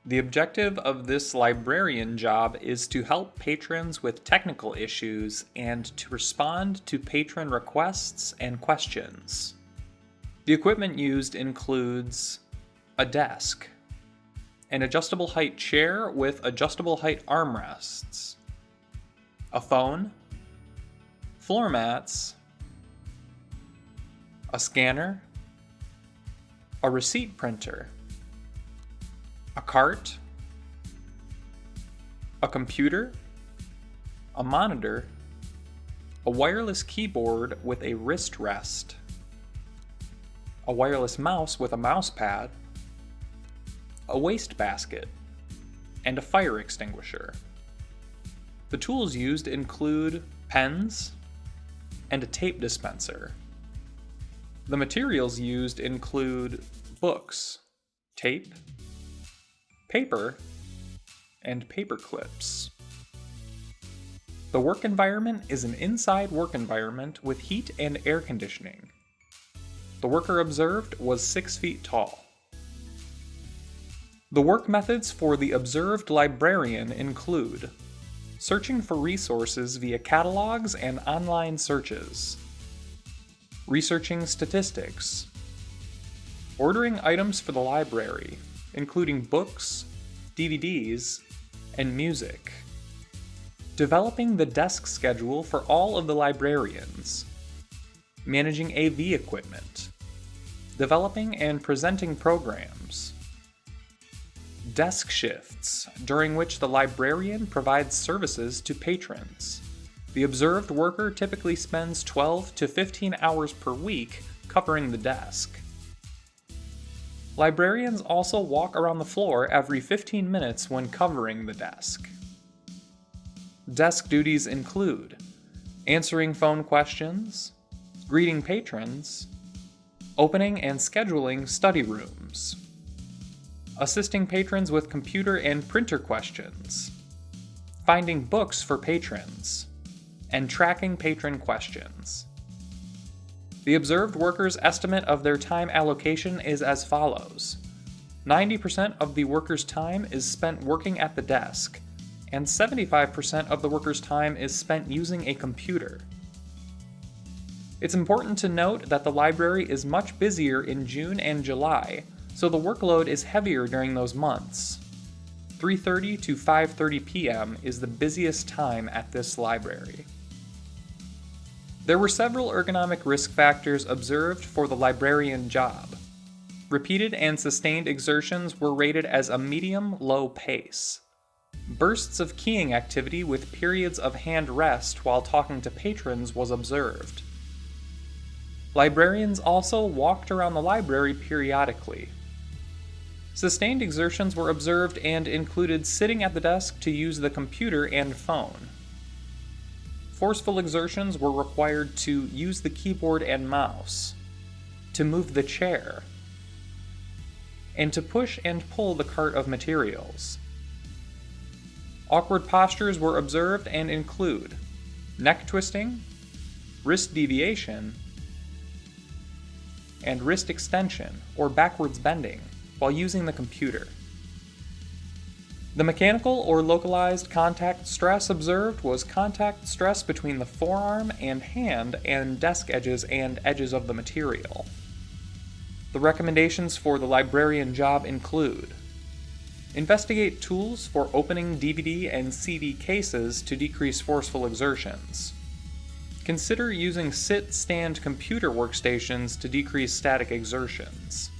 The objective of this librarian job is to help patrons with technical issues and to respond to patron requests and questions. The equipment used includes a desk, an adjustable height chair with adjustable height armrests, a phone, floor mats, a scanner, a receipt printer, a cart, a computer, a monitor, a wireless keyboard with a wrist rest, a wireless mouse with a mouse pad, a wastebasket, and a fire extinguisher. The tools used include pens and a tape dispenser. The materials used include books, tape, paper, and paper clips. The work environment is an inside work environment with heat and air conditioning. The worker observed was 6 feet tall. The work methods for the observed librarian include searching for resources via catalogs and online searches, researching statistics, ordering items for the library, including books, DVDs, and music, developing the desk schedule for all of the librarians, managing AV equipment, developing and presenting programs, desk shifts, during which the librarian provides services to patrons. The observed worker typically spends 12 to 15 hours per week covering the desk. Librarians also walk around the floor every 15 minutes when covering the desk. Desk duties include answering phone questions, greeting patrons, opening and scheduling study rooms, assisting patrons with computer and printer questions, finding books for patrons, and tracking patron questions. The observed worker's estimate of their time allocation is as follows. 90% of the worker's time is spent working at the desk, and 75% of the worker's time is spent using a computer. It's important to note that the library is much busier in June and July, so the workload is heavier during those months. 3:30 to 5:30 p.m. is the busiest time at this library. There were several ergonomic risk factors observed for the librarian job. Repeated and sustained exertions were rated as a medium-low pace. Bursts of keying activity with periods of hand rest while talking to patrons was observed. Librarians also walked around the library periodically. Sustained exertions were observed and included sitting at the desk to use the computer and phone. Forceful exertions were required to use the keyboard and mouse, to move the chair, and to push and pull the cart of materials. Awkward postures were observed and include neck twisting, wrist deviation, and wrist extension or backwards bending while using the computer. The mechanical or localized contact stress observed was contact stress between the forearm and hand and desk edges and edges of the material. The recommendations for the librarian job include investigate tools for opening DVD and CD cases to decrease forceful exertions. Consider using sit-stand computer workstations to decrease static exertions.